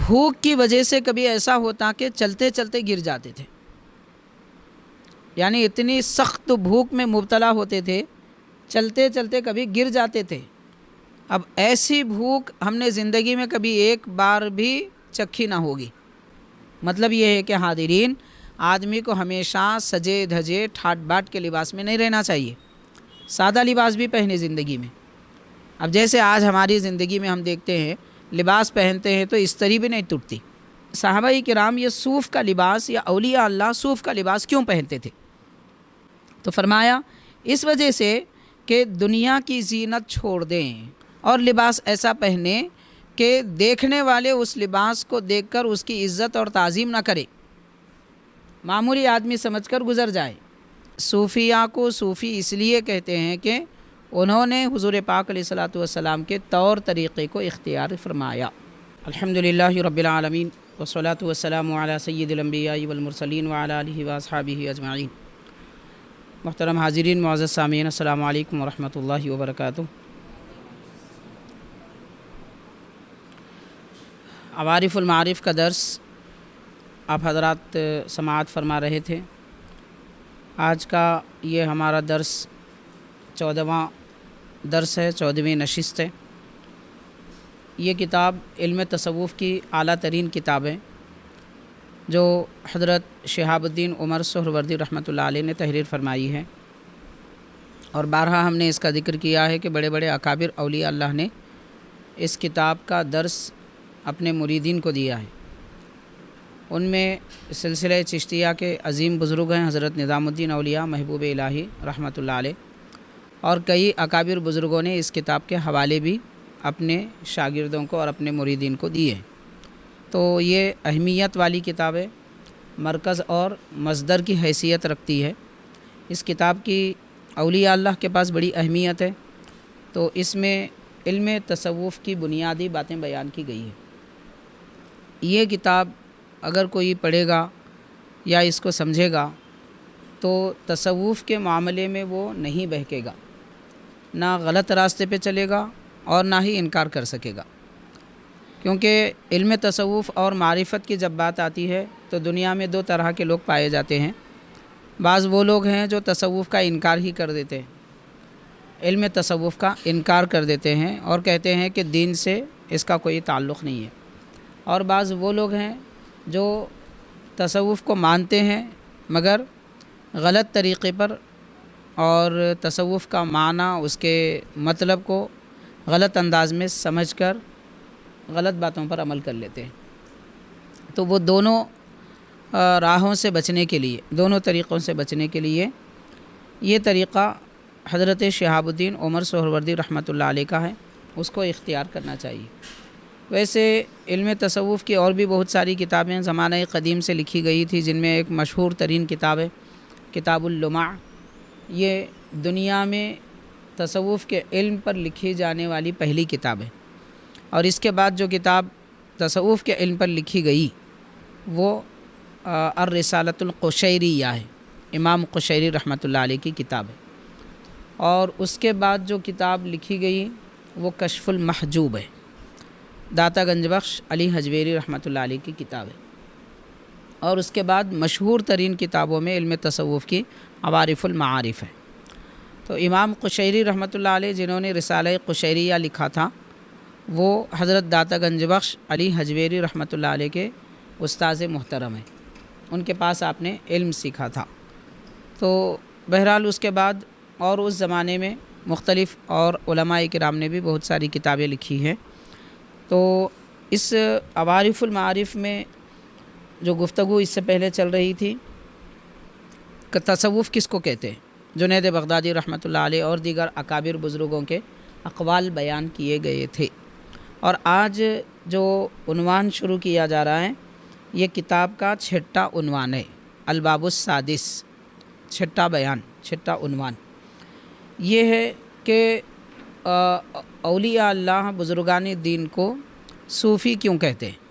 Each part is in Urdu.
بھوک کی وجہ سے کبھی ایسا ہوتا کہ چلتے چلتے گر جاتے تھے، یعنی اتنی سخت بھوک میں مبتلا ہوتے تھے، چلتے چلتے کبھی گر جاتے تھے۔ اب ایسی بھوک ہم نے زندگی میں کبھی ایک بار بھی چکھی نہ ہوگی۔ مطلب یہ ہے کہ حاضرین، آدمی کو ہمیشہ سجے دھجے ٹھاٹ باٹ کے لباس میں نہیں رہنا چاہیے، سادہ لباس بھی پہنے زندگی میں۔ اب جیسے آج ہماری زندگی میں ہم دیکھتے ہیں لباس پہنتے ہیں تو استری بھی نہیں ٹوٹتی۔ صحابہ کرام یہ صوف کا لباس یا اولیاء اللہ صوف کا لباس کیوں پہنتے تھے؟ تو فرمایا اس وجہ سے کہ دنیا کی زینت چھوڑ دیں اور لباس ایسا پہنے کہ دیکھنے والے اس لباس کو دیکھ کر اس کی عزت اور تعظیم نہ کرے، معمولی آدمی سمجھ کر گزر جائے۔ صوفیہ کو صوفی اس لیے کہتے ہیں کہ انہوں نے حضور پاک علیہ الصلوۃ والسلام کے طور طریقے کو اختیار فرمایا۔ الحمدللہ رب العالمین والصلاۃ والسلام علی سید الانبیاء والمرسلین وعلی آلہ واصحابہ اجمعین۔ محترم حاضرین، معزز سامعین، السلام علیکم ورحمۃ اللہ وبرکاتہ۔ عوارف المعارف کا درس آپ حضرات سماعت فرما رہے تھے۔ آج کا یہ ہمارا درس 14واں درس ہے، 14ویں نشست ہے۔ یہ کتاب علم تصوف کی اعلیٰ ترین کتاب ہے جو حضرت شہاب الدین عمر سہروردی رحمۃ اللہ علیہ نے تحریر فرمائی ہے، اور بارہا ہم نے اس کا ذکر کیا ہے کہ بڑے بڑے اکابر اولیاء اللہ نے اس کتاب کا درس اپنے مریدین کو دیا ہے۔ ان میں سلسلہ چشتیہ کے عظیم بزرگ ہیں حضرت نظام الدین اولیاء محبوب الہی رحمۃ اللہ علیہ، اور کئی اکابر بزرگوں نے اس کتاب کے حوالے بھی اپنے شاگردوں کو اور اپنے مریدین کو دیے۔ تو یہ اہمیت والی کتاب ہے، مرکز اور مصدر کی حیثیت رکھتی ہے۔ اس کتاب کی اولیاء اللہ کے پاس بڑی اہمیت ہے، تو اس میں علم تصوف کی بنیادی باتیں بیان کی گئی ہیں۔ یہ کتاب اگر کوئی پڑھے گا یا اس کو سمجھے گا تو تصوف کے معاملے میں وہ نہیں بہکے گا، نہ غلط راستے پہ چلے گا اور نہ ہی انکار کر سکے گا، کیونکہ علم تصوف اور معرفت کی جب بات آتی ہے تو دنیا میں دو طرح کے لوگ پائے جاتے ہیں۔ بعض وہ لوگ ہیں جو تصوف کا انکار ہی کر دیتے ہیں، علم تصوف کا انکار کر دیتے ہیں اور کہتے ہیں کہ دین سے اس کا کوئی تعلق نہیں ہے، اور بعض وہ لوگ ہیں جو تصوف کو مانتے ہیں مگر غلط طریقے پر، اور تصوف کا معنی، اس کے مطلب کو غلط انداز میں سمجھ کر غلط باتوں پر عمل کر لیتے ہیں۔ تو وہ دونوں راہوں سے بچنے کے لیے، دونوں طریقوں سے بچنے کے لیے یہ طریقہ حضرت شہاب الدین عمر سہروردی رحمۃ اللہ علیہ کا ہے، اس کو اختیار کرنا چاہیے۔ ویسے علم تصوف کی اور بھی بہت ساری کتابیں زمانہ قدیم سے لکھی گئی تھی، جن میں ایک مشہور ترین کتاب ہے کتاب اللمع۔ یہ دنیا میں تصوف کے علم پر لکھی جانے والی پہلی کتاب ہے، اور اس کے بعد جو کتاب تصوف کے علم پر لکھی گئی وہ الرسالۃ القشیریہ ہے، امام قشیری رحمۃ اللہ علیہ کی کتاب ہے، اور اس کے بعد جو کتاب لکھی گئی وہ کشف المحجوب ہے، داتا گنج بخش علی حجویری رحمۃ اللہ علیہ کی کتاب ہے۔ اور اس کے بعد مشہور ترین کتابوں میں علم تصوف کی عوارف المعارف ہے۔ تو امام قشیری رحمۃ اللہ علیہ جنہوں نے رسالہ قشیریہ لکھا تھا، وہ حضرت داتا گنج بخش علی حجویری رحمۃ اللہ علیہ کے استاذ محترم ہیں، ان کے پاس آپ نے علم سیکھا تھا۔ تو بہرحال اس کے بعد اور اس زمانے میں مختلف اور علماء کرام نے بھی بہت ساری کتابیں لکھی ہیں۔ تو اس عوارف المعارف میں جو گفتگو اس سے پہلے چل رہی تھی کہ تصوف کس کو کہتے ہیں، جنید بغدادی رحمۃ اللہ علیہ اور دیگر اکابر بزرگوں کے اقوال بیان کیے گئے تھے، اور آج جو عنوان شروع کیا جا رہا ہے یہ کتاب کا چھٹا عنوان ہے، الباب السادس، چھٹا بیان، چھٹا عنوان یہ ہے کہ اولیاء اللہ بزرگان دین کو صوفی کیوں کہتے ہیں۔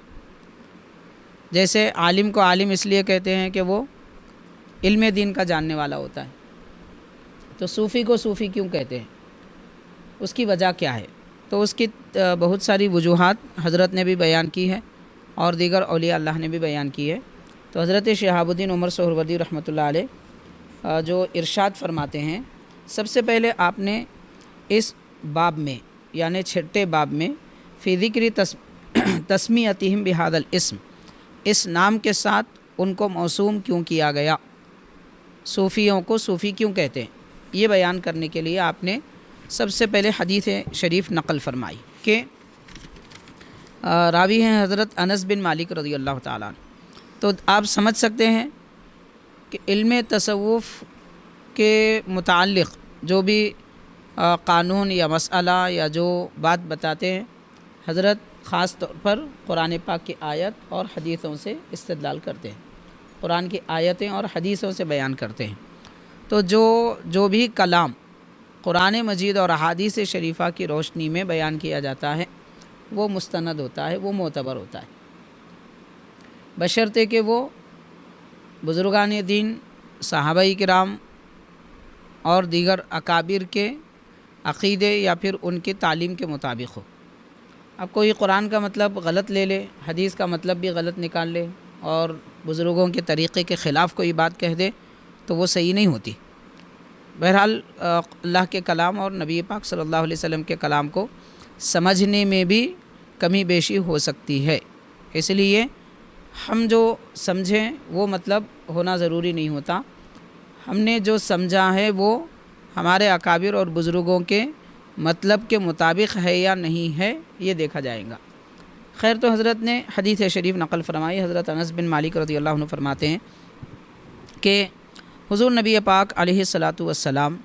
جیسے عالم کو عالم اس لیے کہتے ہیں کہ وہ علم دین کا جاننے والا ہوتا ہے، تو صوفی کو صوفی کیوں کہتے ہیں، اس کی وجہ کیا ہے؟ تو اس کی بہت ساری وجوہات حضرت نے بھی بیان کی ہے، اور دیگر اولیاء اللہ نے بھی بیان کی ہے۔ تو حضرت شہاب الدین عمر سہروردی رحمۃ اللہ علیہ جو ارشاد فرماتے ہیں، سب سے پہلے آپ نے اس باب میں یعنی چھٹے باب میں فی ذکر تسمیتہم بہذا الاسم، اس نام کے ساتھ ان کو موسوم کیوں کیا گیا، صوفیوں کو صوفی کیوں کہتے ہیں، یہ بیان کرنے کے لیے آپ نے سب سے پہلے حدیث شریف نقل فرمائی کہ راوی ہیں حضرت انس بن مالک رضی اللہ تعالیٰ عنہ۔ تو آپ سمجھ سکتے ہیں کہ علم تصوف کے متعلق جو بھی قانون یا مسئلہ یا جو بات بتاتے ہیں، حضرت خاص طور پر قرآن پاک کی آیت اور حدیثوں سے استدلال کرتے ہیں، قرآن کی آیتیں اور حدیثوں سے بیان کرتے ہیں۔ تو جو بھی کلام قرآن مجید اور احادیث شریفہ کی روشنی میں بیان کیا جاتا ہے وہ مستند ہوتا ہے، وہ معتبر ہوتا ہے، بشرطے کہ وہ بزرگان دین، صحابہ کرام اور دیگر اکابر کے عقیدے یا پھر ان کی تعلیم کے مطابق ہو۔ اب کوئی قرآن کا مطلب غلط لے لے، حدیث کا مطلب بھی غلط نکال لے اور بزرگوں کے طریقے کے خلاف کوئی بات کہہ دے تو وہ صحیح نہیں ہوتی۔ بہرحال اللہ کے کلام اور نبی پاک صلی اللہ علیہ وسلم کے کلام کو سمجھنے میں بھی کمی بیشی ہو سکتی ہے، اس لیے ہم جو سمجھیں وہ مطلب ہونا ضروری نہیں ہوتا، ہم نے جو سمجھا ہے وہ ہمارے اکابر اور بزرگوں کے مطلب کے مطابق ہے یا نہیں ہے، یہ دیکھا جائے گا۔ خیر، تو حضرت نے حدیث شریف نقل فرمائی، حضرت انس بن مالک رضی اللہ عنہ فرماتے ہیں کہ حضور نبی پاک علیہ الصلاۃ والسلام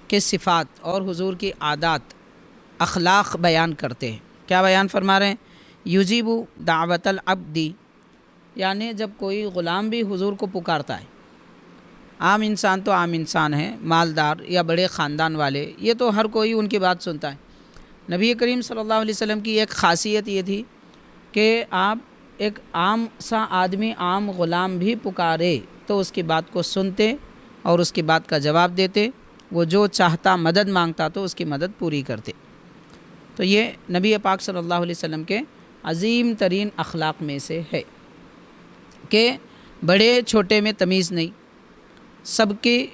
کے صفات اور حضور کی عادات، اخلاق بیان کرتے ہیں۔ کیا بیان فرما رہے ہیں؟ یجیب دعوت العبد، یعنی جب کوئی غلام بھی حضور کو پکارتا ہے، عام انسان تو عام انسان ہے، مالدار یا بڑے خاندان والے، یہ تو ہر کوئی ان کی بات سنتا ہے۔ نبی کریم صلی اللہ علیہ وسلم کی ایک خاصیت یہ تھی کہ آپ ایک عام سا آدمی، عام غلام بھی پکارے تو اس کی بات کو سنتے اور اس کی بات کا جواب دیتے، وہ جو چاہتا مدد مانگتا تو اس کی مدد پوری کرتے۔ تو یہ نبی پاک صلی اللہ علیہ وسلم کے عظیم ترین اخلاق میں سے ہے کہ بڑے چھوٹے میں تمیز نہیں، سب کی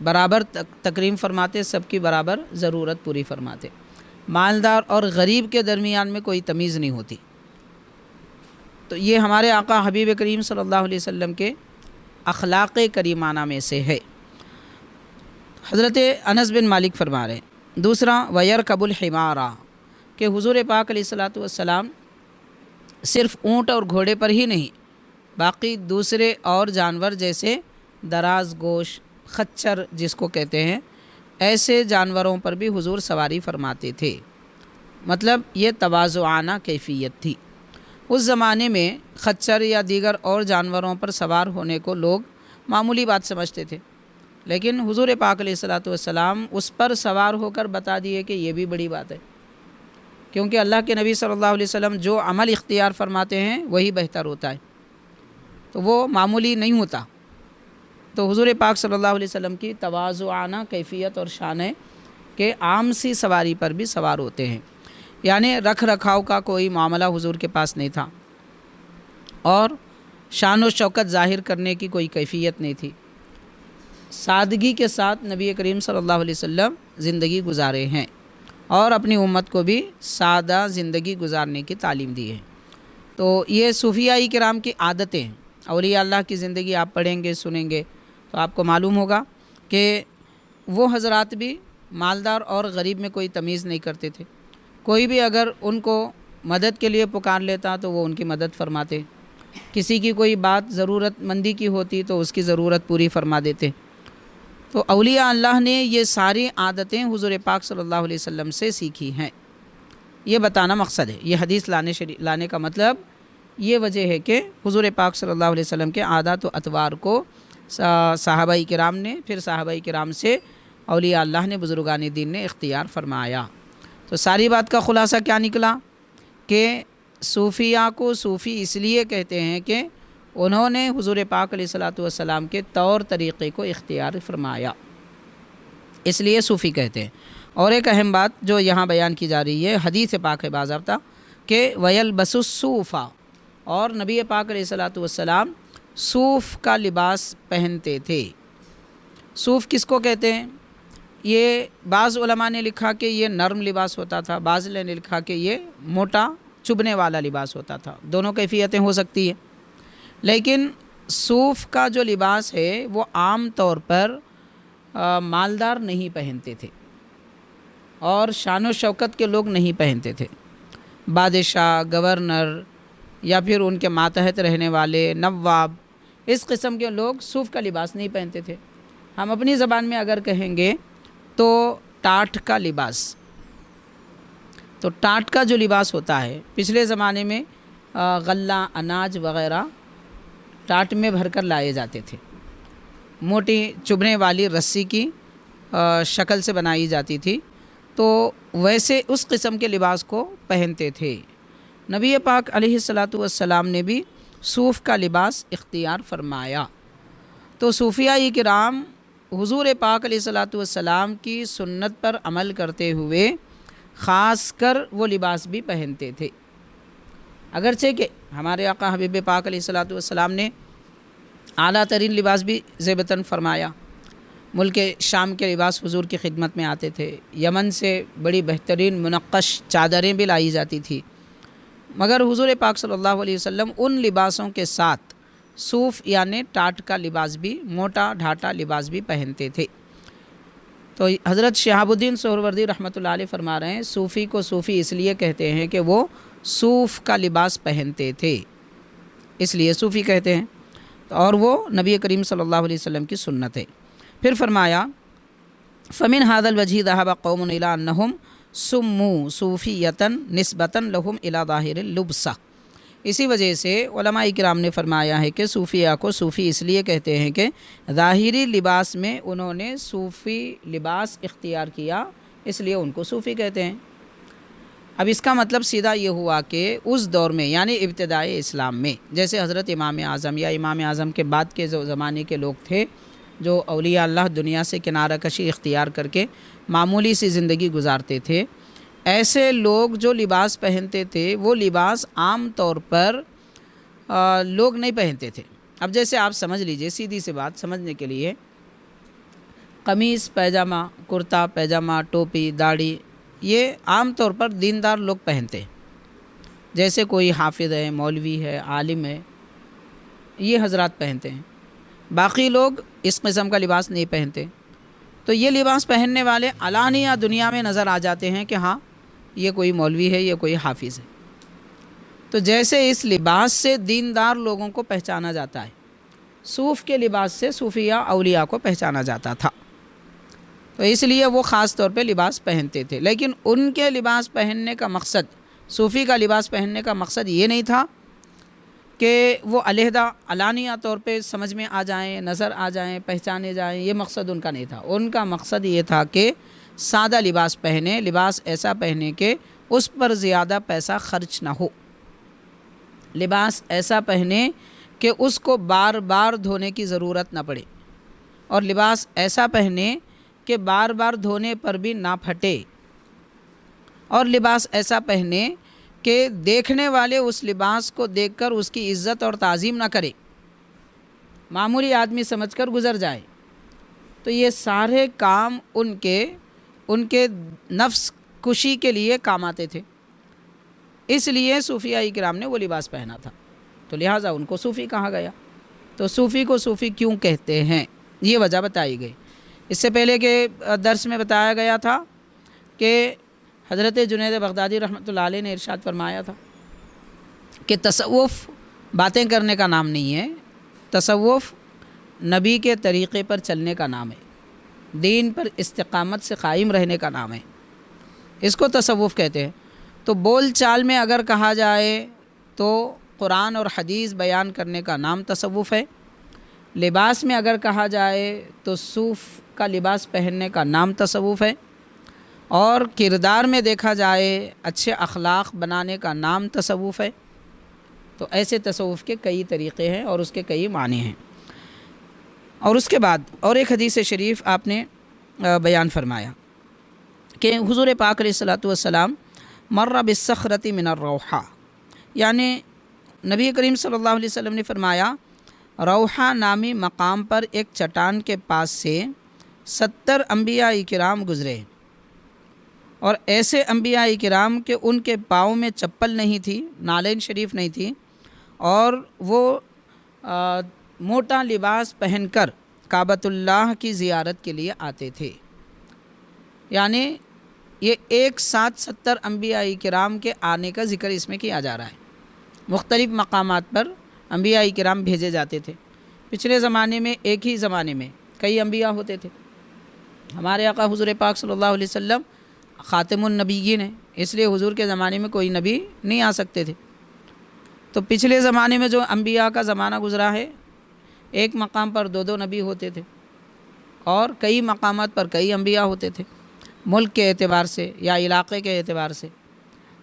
برابر تکریم فرماتے، سب کی برابر ضرورت پوری فرماتے، مالدار اور غریب کے درمیان میں کوئی تمیز نہیں ہوتی۔ تو یہ ہمارے آقا حبیب کریم صلی اللہ علیہ وسلم کے اخلاق کریمانہ میں سے ہے۔ حضرت انس بن مالک فرما رہے ہیں۔ دوسرا، وَيَرْكَبُ الْحِمَارَ، کہ حضور پاک علیہ الصلاۃ والسلام صرف اونٹ اور گھوڑے پر ہی نہیں، باقی دوسرے اور جانور جیسے دراز گوش، خچر جس کو کہتے ہیں، ایسے جانوروں پر بھی حضور سواری فرماتے تھے۔ مطلب یہ تواضعانہ کیفیت تھی۔ اس زمانے میں خچر یا دیگر اور جانوروں پر سوار ہونے کو لوگ معمولی بات سمجھتے تھے، لیکن حضور پاک علیہ الصلاۃ والسلام اس پر سوار ہو کر بتا دیے کہ یہ بھی بڑی بات ہے، کیونکہ اللہ کے نبی صلی اللہ علیہ وسلم جو عمل اختیار فرماتے ہیں وہی بہتر ہوتا ہے، تو وہ معمولی نہیں ہوتا۔ تو حضور پاک صلی اللہ علیہ وسلم کی تواضعانہ کیفیت اور شان ہے کہ عام سی سواری پر بھی سوار ہوتے ہیں، یعنی رکھ رکھاؤ کا کوئی معاملہ حضور کے پاس نہیں تھا اور شان و شوکت ظاہر کرنے کی کوئی کیفیت نہیں تھی۔ سادگی کے ساتھ نبی کریم صلی اللہ علیہ وسلم زندگی گزارے ہیں اور اپنی امت کو بھی سادہ زندگی گزارنے کی تعلیم دی ہے۔ تو یہ صوفیاء کرام کی عادتیں ہیں۔ اولیاء اللہ کی زندگی آپ پڑھیں گے، سنیں گے تو آپ کو معلوم ہوگا کہ وہ حضرات بھی مالدار اور غریب میں کوئی تمیز نہیں کرتے تھے، کوئی بھی اگر ان کو مدد کے لیے پکار لیتا تو وہ ان کی مدد فرماتے، کسی کی کوئی بات ضرورت مندی کی ہوتی تو اس کی ضرورت پوری فرما دیتے۔ تو اولیاء اللہ نے یہ ساری عادتیں حضور پاک صلی اللہ علیہ وسلم سے سیکھی ہیں، یہ بتانا مقصد ہے۔ یہ حدیث لانے کا مطلب یہ وجہ ہے کہ حضور پاک صلی اللہ علیہ وسلم کے عادات و اطوار کو صحابہ کرام نے، پھر صحابہ کرام سے اولیاء اللہ نے، بزرگان دین نے اختیار فرمایا۔ تو ساری بات کا خلاصہ کیا نکلا کہ صوفیاء کو صوفی اس لیے کہتے ہیں کہ انہوں نے حضور پاک علیہ الصلاۃ والسلام کے طور طریقے کو اختیار فرمایا، اس لیے صوفی کہتے ہیں۔ اور ایک اہم بات جو یہاں بیان کی جا رہی ہے، حدیث پاک ہے باضابطہ کہ وَيَلْبَسُ الصُّوفَ، اور نبی پاک علیہ الصلوۃ والسلام صوف کا لباس پہنتے تھے۔ صوف کس کو کہتے ہیں؟ یہ بعض علماء نے لکھا کہ یہ نرم لباس ہوتا تھا، بعض نے لکھا کہ یہ موٹا چبھنے والا لباس ہوتا تھا، دونوں کیفیتیں ہو سکتی ہیں۔ لیکن صوف کا جو لباس ہے وہ عام طور پر مالدار نہیں پہنتے تھے اور شان و شوکت کے لوگ نہیں پہنتے تھے۔ بادشاہ، گورنر یا پھر ان کے ماتحت رہنے والے نواب، اس قسم کے لوگ صوف کا لباس نہیں پہنتے تھے۔ ہم اپنی زبان میں اگر کہیں گے تو ٹاٹ کا لباس، تو ٹاٹ کا جو لباس ہوتا ہے، پچھلے زمانے میں غلہ، اناج وغیرہ ٹاٹ میں بھر کر لائے جاتے تھے، موٹی چبھنے والی رسی کی شکل سے بنائی جاتی تھی، تو ویسے اس قسم کے لباس کو پہنتے تھے۔ نبی پاک علیہ الصلوۃ والسلام نے بھی صوف کا لباس اختیار فرمایا۔ تو صوفیاء کرام حضور پاک علیہ الصلوۃ والسلام کی سنت پر عمل کرتے ہوئے خاص کر وہ لباس بھی پہنتے تھے، اگرچہ کہ ہمارے آقا حبیب پاک علیہ الصلوۃ والسلام نے اعلیٰ ترین لباس بھی زیبتاً فرمایا۔ ملک شام کے لباس حضور کی خدمت میں آتے تھے، یمن سے بڑی بہترین منقش چادریں بھی لائی جاتی تھی، مگر حضور پاک صلی اللہ علیہ وسلم ان لباسوں کے ساتھ صوف یعنی ٹاٹ کا لباس بھی، موٹا ڈھاٹا لباس بھی پہنتے تھے۔ تو حضرت شہاب الدین سہروردی رحمۃ اللہ علیہ فرما رہے ہیں صوفی کو صوفی اس لیے کہتے ہیں کہ وہ صوف کا لباس پہنتے تھے، اس لیے صوفی کہتے ہیں، اور وہ نبی کریم صلی اللہ علیہ وسلم کی سنت ہے۔ پھر فرمایا فمن هذا الوجه ذهب قوم الى انهم سموا صوفیۃ نسبۃ لهم الى ظاہر اللبسہ، اسی وجہ سے علماء کرام نے فرمایا ہے کہ صوفیہ کو صوفی اس لیے کہتے ہیں کہ ظاہری لباس میں انہوں نے صوفی لباس اختیار کیا، اس لیے ان کو صوفی کہتے ہیں۔ اب اس کا مطلب سیدھا یہ ہوا کہ اس دور میں یعنی ابتدائی اسلام میں، جیسے حضرت امام اعظم یا امام اعظم کے بعد کے جو زمانے کے لوگ تھے، جو اولیاء اللہ دنیا سے کنارہ کشی اختیار کر کے معمولی سی زندگی گزارتے تھے، ایسے لوگ جو لباس پہنتے تھے وہ لباس عام طور پر لوگ نہیں پہنتے تھے۔ اب جیسے آپ سمجھ لیجئے، سیدھی سی بات سمجھنے کے لیے، قمیص، پیجامہ، کرتا پیجامہ، ٹوپی، داڑھی، یہ عام طور پر دیندار لوگ پہنتے ہیں، جیسے کوئی حافظ ہے، مولوی ہے، عالم ہے، یہ حضرات پہنتے ہیں، باقی لوگ اس قسم کا لباس نہیں پہنتے۔ تو یہ لباس پہننے والے علانیہ دنیا میں نظر آ جاتے ہیں کہ ہاں یہ کوئی مولوی ہے، یہ کوئی حافظ ہے۔ تو جیسے اس لباس سے دیندار لوگوں کو پہچانا جاتا ہے، صوف کے لباس سے صوفیہ اولیاء کو پہچانا جاتا تھا، تو اس لیے وہ خاص طور پہ لباس پہنتے تھے۔ لیکن ان کے لباس پہننے کا مقصد، صوفی کا لباس پہننے کا مقصد یہ نہیں تھا کہ وہ علیحدہ علانیہ طور پہ سمجھ میں آ جائیں، نظر آ جائیں، پہچانے جائیں، یہ مقصد ان کا نہیں تھا۔ ان کا مقصد یہ تھا کہ سادہ لباس پہنے، لباس ایسا پہنے کہ اس پر زیادہ پیسہ خرچ نہ ہو، لباس ایسا پہنے کہ اس کو بار بار دھونے کی ضرورت نہ پڑے، اور لباس ایسا پہنے کہ بار بار دھونے پر بھی نہ پھٹے، اور لباس ایسا پہنے کہ دیکھنے والے اس لباس کو دیکھ کر اس کی عزت اور تعظیم نہ کرے، معمولی آدمی سمجھ کر گزر جائے۔ تو یہ سارے کام ان کے نفس کشی کے لیے کام آتے تھے، اس لیے صوفیاء کرام نے وہ لباس پہنا تھا، تو لہٰذا ان کو صوفی کہا گیا۔ تو صوفی کو صوفی کیوں کہتے ہیں، یہ وجہ بتائی گئی۔ اس سے پہلے کے درس میں بتایا گیا تھا کہ حضرت جنید بغدادی رحمۃ اللہ علیہ نے ارشاد فرمایا تھا کہ تصوف باتیں کرنے کا نام نہیں ہے، تصوف نبی کے طریقے پر چلنے کا نام ہے، دین پر استقامت سے قائم رہنے کا نام ہے، اس کو تصوف کہتے ہیں۔ تو بول چال میں اگر کہا جائے تو قرآن اور حدیث بیان کرنے کا نام تصوف ہے، لباس میں اگر کہا جائے تو صوف کا لباس پہننے کا نام تصوف ہے، اور کردار میں دیکھا جائے اچھے اخلاق بنانے کا نام تصوف ہے۔ تو ایسے تصوف کے کئی طریقے ہیں اور اس کے کئی معنی ہیں۔ اور اس کے بعد اور ایک حدیث شریف آپ نے بیان فرمایا کہ حضور پاک علیہ الصلوۃ والسلام مر بالصخرۃ من الروحاء، یعنی نبی کریم صلی اللہ علیہ وسلم نے فرمایا روحا نامی مقام پر ایک چٹان کے پاس سے 70 انبیاء کرام گزرے، اور ایسے انبیاء کرام کہ ان کے پاؤں میں چپل نہیں تھی، نالین شریف نہیں تھی، اور وہ موٹا لباس پہن کر کعبۃ اللہ کی زیارت کے لیے آتے تھے۔ یعنی یہ ایک ساتھ 70 انبیاء کرام کے آنے کا ذکر اس میں کیا جا رہا ہے۔ مختلف مقامات پر انبیاء کرام بھیجے جاتے تھے۔ پچھلے زمانے میں ایک ہی زمانے میں کئی انبیاء ہوتے تھے۔ ہمارے آقا حضور پاک صلی اللہ علیہ وسلم خاتم النبیین ہیں، اس لیے حضور کے زمانے میں کوئی نبی نہیں آ سکتے تھے۔ تو پچھلے زمانے میں جو انبیاء کا زمانہ گزرا ہے، ایک مقام پر 2 نبی ہوتے تھے، اور کئی مقامات پر کئی انبیاء ہوتے تھے، ملک کے اعتبار سے یا علاقے کے اعتبار سے۔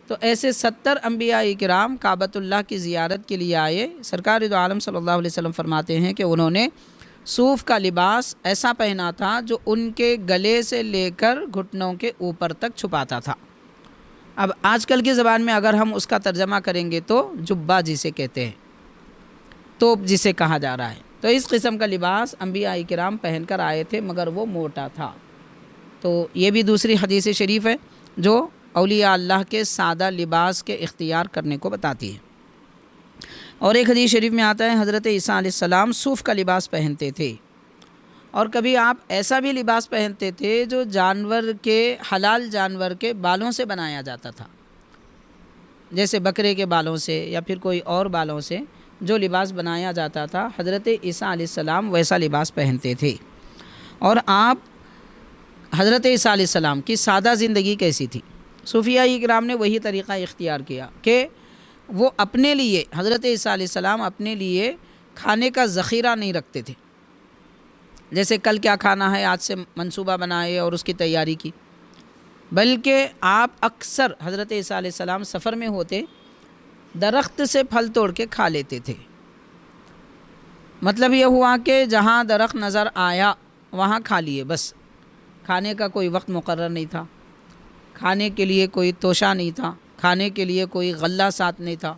تو ایسے 70 انبیاء کرام کعبۃ اللہ کی زیارت کے لیے آئے۔ سرکار دو عالم صلی اللہ علیہ وسلم فرماتے ہیں کہ انہوں نے صوف کا لباس ایسا پہنا تھا جو ان کے گلے سے لے کر گھٹنوں کے اوپر تک چھپاتا تھا۔ اب آج کل کی زبان میں اگر ہم اس کا ترجمہ کریں گے تو جبہ جسے کہتے ہیں، توپ جسے کہا جا رہا ہے۔ تو اس قسم کا لباس انبیاء کرام پہن کر آئے تھے، مگر وہ موٹا تھا۔ تو یہ بھی دوسری حدیث شریف ہے جو اولیاء اللہ کے سادہ لباس کے اختیار کرنے کو بتاتی ہے۔ اور ایک حدیث شریف میں آتا ہے حضرت عیسیٰ علیہ السلام صوف کا لباس پہنتے تھے، اور کبھی آپ ایسا بھی لباس پہنتے تھے جو حلال جانور کے بالوں سے بنایا جاتا تھا، جیسے بکرے کے بالوں سے یا پھر کوئی اور بالوں سے جو لباس بنایا جاتا تھا، حضرت عیسیٰ علیہ السلام ویسا لباس پہنتے تھے۔ اور آپ حضرت عیسیٰ علیہ السلام کی سادہ زندگی کیسی تھی؟ صوفیاء کرام نے وہی طریقہ اختیار کیا کہ وہ اپنے لیے، حضرت عیسیٰ علیہ السلام اپنے لیے کھانے کا ذخیرہ نہیں رکھتے تھے، جیسے کل کیا کھانا ہے آج سے منصوبہ بنائے اور اس کی تیاری کی، بلکہ آپ اکثر حضرت عیسیٰ علیہ السلام سفر میں ہوتے درخت سے پھل توڑ کے کھا لیتے تھے۔ مطلب یہ ہوا کہ جہاں درخت نظر آیا وہاں کھا لیے، بس کھانے کا کوئی وقت مقرر نہیں تھا، کھانے کے لیے کوئی توشہ نہیں تھا، کھانے کے لیے کوئی غلہ ساتھ نہیں تھا۔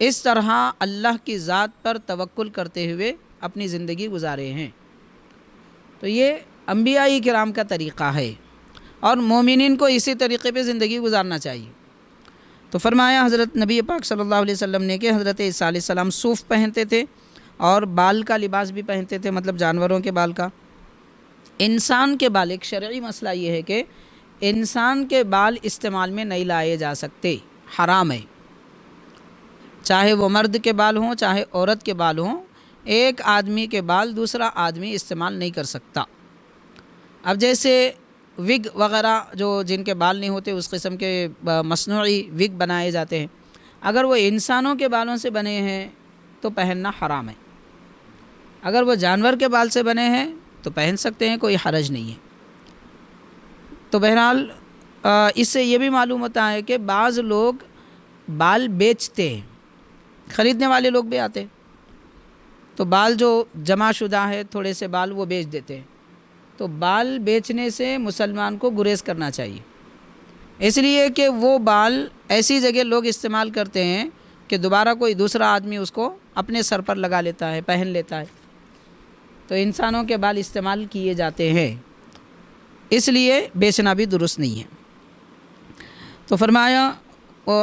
اس طرح اللہ کی ذات پر توکل کرتے ہوئے اپنی زندگی گزارے ہیں۔ تو یہ انبیاء کرام کا طریقہ ہے، اور مومنین کو اسی طریقے پہ زندگی گزارنا چاہیے۔ تو فرمایا حضرت نبی پاک صلی اللہ علیہ وسلم نے کہ حضرت عیسیٰ علیہ السلام صوف پہنتے تھے اور بال کا لباس بھی پہنتے تھے، مطلب جانوروں کے بال کا۔ انسان کے بال، ایک شرعی مسئلہ یہ ہے کہ انسان کے بال استعمال میں نہیں لائے جا سکتے، حرام ہے، چاہے وہ مرد کے بال ہوں چاہے عورت کے بال ہوں۔ ایک آدمی کے بال دوسرا آدمی استعمال نہیں کر سکتا۔ اب جیسے وگ وغیرہ جو جن کے بال نہیں ہوتے، اس قسم کے مصنوعی وگ بنائے جاتے ہیں، اگر وہ انسانوں کے بالوں سے بنے ہیں تو پہننا حرام ہے۔ اگر وہ جانور کے بال سے بنے ہیں تو پہن سکتے ہیں، کوئی حرج نہیں ہے۔ تو بہرحال اس سے یہ بھی معلوم ہوتا ہے کہ بعض لوگ بال بیچتے ہیں، خریدنے والے لوگ بھی آتے ہیں، تو بال جو جمع شدہ ہے تھوڑے سے بال وہ بیچ دیتے ہیں۔ تو بال بیچنے سے مسلمان کو گریز کرنا چاہیے، اس لیے کہ وہ بال ایسی جگہ لوگ استعمال کرتے ہیں کہ دوبارہ کوئی دوسرا آدمی اس کو اپنے سر پر لگا لیتا ہے، پہن لیتا ہے۔ تو انسانوں کے بال استعمال کیے جاتے ہیں، اس لیے بیچنا بھی درست نہیں ہے۔ تو فرمایا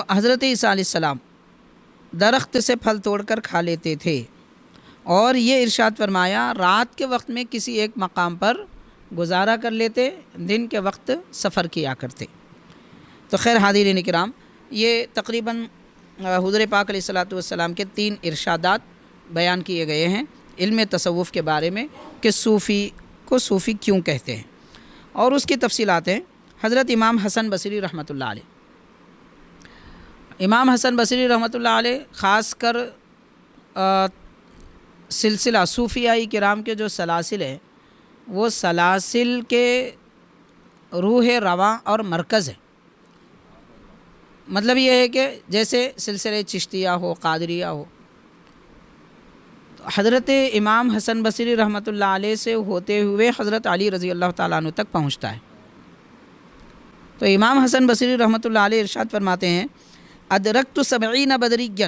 حضرت عیسیٰ علیہ السلام درخت سے پھل توڑ کر کھا لیتے تھے، اور یہ ارشاد فرمایا رات کے وقت میں کسی ایک مقام پر گزارا کر لیتے، دن کے وقت سفر کیا کرتے۔ تو خیر حاضرین کرام، یہ تقریباً حضور پاک علیہ الصلوۃ والسلام کے 3 ارشادات بیان کیے گئے ہیں علم تصوف کے بارے میں، کہ صوفی کو صوفی کیوں کہتے ہیں، اور اس کی تفصیلات ہیں۔ حضرت امام حسن بصری رحمۃ اللہ علیہ، امام حسن بصری رحمۃ اللہ علیہ خاص کر سلسلہ صوفیاء کرام کے جو سلاسل ہیں، وہ سلاسل کے روح رواں اور مرکز ہے۔ مطلب یہ ہے کہ جیسے سلسلہ چشتیہ ہو، قادریہ ہو، حضرت امام حسن بصری رحمۃ اللہ علیہ سے ہوتے ہوئے حضرت علی رضی اللہ تعالیٰ عنہ تک پہنچتا ہے۔ تو امام حسن بصری رحمۃ اللہ علیہ ارشاد فرماتے ہیں ادرکت 70 بدریًا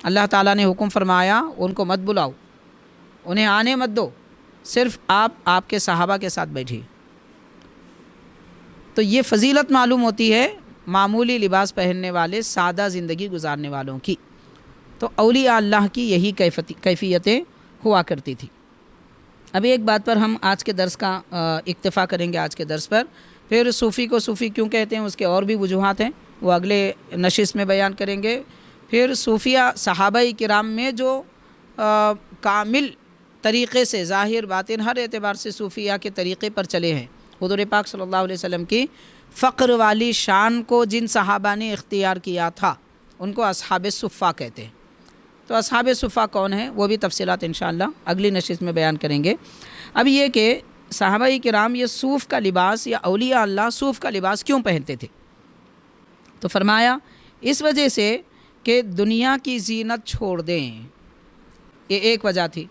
اللہ تعالیٰ نے حکم فرمایا ان کو مت بلاؤ، انہیں آنے مت دو، صرف آپ کے صحابہ کے ساتھ بیٹھیے۔ تو یہ فضیلت معلوم ہوتی ہے معمولی لباس پہننے والے سادہ زندگی گزارنے والوں کی۔ تو اولیاء اللہ کی یہی کیفیتیں ہوا کرتی تھی۔ ابھی ایک بات پر ہم آج کے درس کا اکتفا کریں گے، آج کے درس پر، پھر صوفی کو صوفی کیوں کہتے ہیں اس کے اور بھی وجوہات ہیں، وہ اگلے نشست میں بیان کریں گے۔ پھر صوفیہ صحابہ کرام میں جو کامل طریقے سے ظاہر باطن ہر اعتبار سے صوفیہ کے طریقے پر چلے ہیں، حضور پاک صلی اللہ علیہ وسلم کی فقر والی شان کو جن صحابہ نے اختیار کیا تھا ان کو اصحاب صفہ کہتے ہیں۔ تو اصحاب صفہ کون ہیں وہ بھی تفصیلات انشاءاللہ اگلی نشست میں بیان کریں گے۔ اب یہ کہ صحابہ کرام یہ صوف کا لباس یا اولیاء اللہ صوف کا لباس کیوں پہنتے تھے؟ تو فرمایا اس وجہ سے کہ دنیا کی زینت چھوڑ دیں، یہ ایک وجہ تھی۔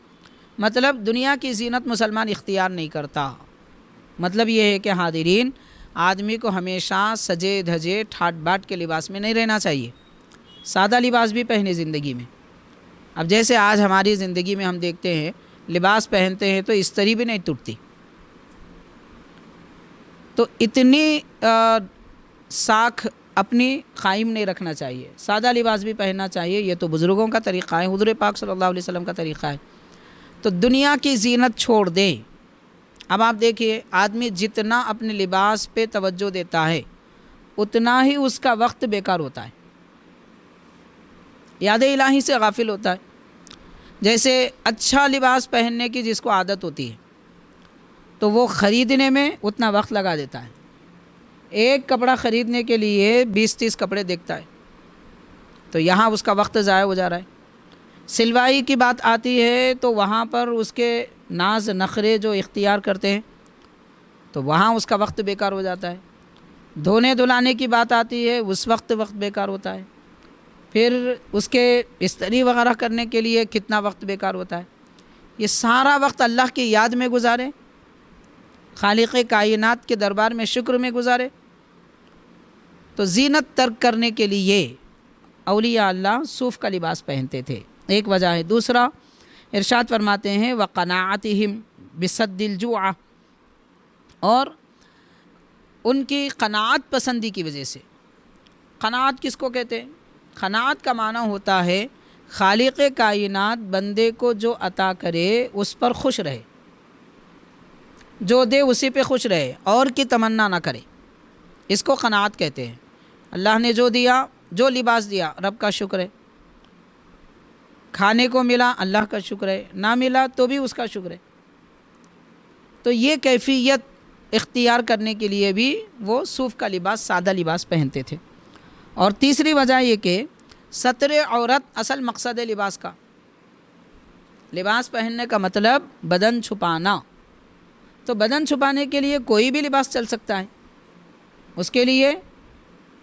مطلب دنیا کی زینت مسلمان اختیار نہیں کرتا۔ مطلب یہ ہے کہ حاضرین، آدمی کو ہمیشہ سجے دھجے ٹھاٹ باٹ کے لباس میں نہیں رہنا چاہیے، سادہ لباس بھی پہنے زندگی میں۔ اب جیسے آج ہماری زندگی میں ہم دیکھتے ہیں لباس پہنتے ہیں تو استری بھی نہیں ٹوٹتی، تو اتنی ساکھ اپنی قائم نہیں رکھنا چاہیے، سادہ لباس بھی پہننا چاہیے۔ یہ تو بزرگوں کا طریقہ ہے، حضور پاک صلی اللہ علیہ وسلم کا طریقہ ہے۔ تو دنیا کی زینت چھوڑ دیں۔ اب آپ دیکھیے آدمی جتنا اپنے لباس پہ توجہ دیتا ہے اتنا ہی اس کا وقت بیکار ہوتا ہے، یاد الہی سے غافل ہوتا ہے۔ جیسے اچھا لباس پہننے کی جس کو عادت ہوتی ہے تو وہ خریدنے میں اتنا وقت لگا دیتا ہے، ایک کپڑا خریدنے کے لیے 20-30 کپڑے دیکھتا ہے، تو یہاں اس کا وقت ضائع ہو جا رہا ہے۔ سلوائی کی بات آتی ہے تو وہاں پر اس کے ناز نخرے جو اختیار کرتے ہیں تو وہاں اس کا وقت بیکار ہو جاتا ہے۔ دھونے دھلانے کی بات آتی ہے اس وقت بیکار ہوتا ہے۔ پھر اس کے استری وغیرہ کرنے کے لیے کتنا وقت بیکار ہوتا ہے۔ یہ سارا وقت اللہ کی یاد میں گزارے، خالق کائنات کے دربار میں شکر میں گزارے۔ تو زینت ترک کرنے کے لیے اولیاء اللہ صوف کا لباس پہنتے تھے، ایک وجہ ہے۔ دوسرا ارشاد فرماتے ہیں وَقَنَاعَتِهِمْ بِسَدِّ الْجُوعَ، اور ان کی قناعت پسندی کی وجہ سے۔ قناعت کس کو کہتے ہیں؟ قناعت کا معنی ہوتا ہے خالق کائنات بندے کو جو عطا کرے اس پر خوش رہے، جو دے اسی پہ خوش رہے اور کی تمنا نہ کرے، اس کو قناعت کہتے ہیں۔ اللہ نے جو دیا، جو لباس دیا رب کا شکر ہے، کھانے کو ملا اللہ کا شکر ہے، نہ ملا تو بھی اس کا شکر ہے۔ تو یہ کیفیت اختیار کرنے کے لیے بھی وہ صوف کا لباس، سادہ لباس پہنتے تھے۔ اور تیسری وجہ یہ کہ ستر عورت اصل مقصد ہے لباس کا۔ لباس پہننے کا مطلب بدن چھپانا، تو بدن چھپانے کے لیے کوئی بھی لباس چل سکتا ہے، اس کے لیے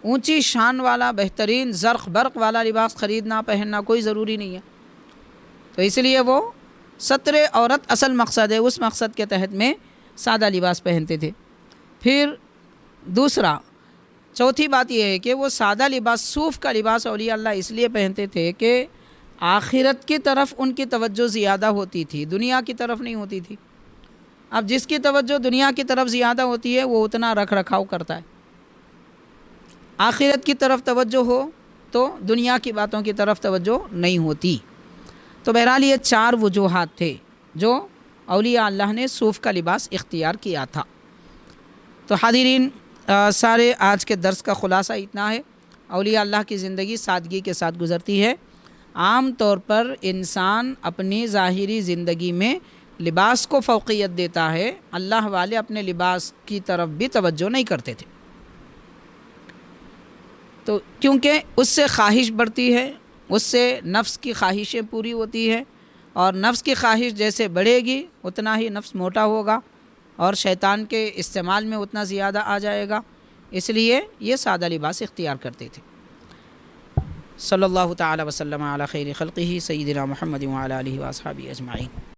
اونچی شان والا بہترین زرق برق والا لباس خریدنا پہننا کوئی ضروری نہیں ہے۔ تو اس لیے وہ ستر عورت اصل مقصد ہے، اس مقصد کے تحت میں سادہ لباس پہنتے تھے۔ پھر دوسرا، چوتھی بات یہ ہے کہ وہ سادہ لباس، صوف کا لباس اولیاء اللہ اس لیے پہنتے تھے کہ آخرت کی طرف ان کی توجہ زیادہ ہوتی تھی، دنیا کی طرف نہیں ہوتی تھی۔ اب جس کی توجہ دنیا کی طرف زیادہ ہوتی ہے وہ اتنا رکھ رکھاؤ کرتا ہے، آخرت کی طرف توجہ ہو تو دنیا کی باتوں کی طرف توجہ نہیں ہوتی۔ تو بہرحال یہ 4 وجوہات تھے جو اولیاء اللہ نے صوف کا لباس اختیار کیا تھا۔ تو حاضرین، سارے آج کے درس کا خلاصہ اتنا ہے۔ اولیاء اللہ کی زندگی سادگی کے ساتھ گزرتی ہے۔ عام طور پر انسان اپنی ظاہری زندگی میں لباس کو فوقیت دیتا ہے، اللہ والے اپنے لباس کی طرف بھی توجہ نہیں کرتے تھے، تو کیونکہ اس سے خواہش بڑھتی ہے، اس سے نفس کی خواہشیں پوری ہوتی ہے، اور نفس کی خواہش جیسے بڑھے گی اتنا ہی نفس موٹا ہوگا اور شیطان کے استعمال میں اتنا زیادہ آ جائے گا، اس لیے یہ سادہ لباس اختیار کرتے تھے۔ صلی اللہ تعالی وسلم علی خیر خلقہ سیدنا محمد وعلی آلہ واصحابہ اجمعین۔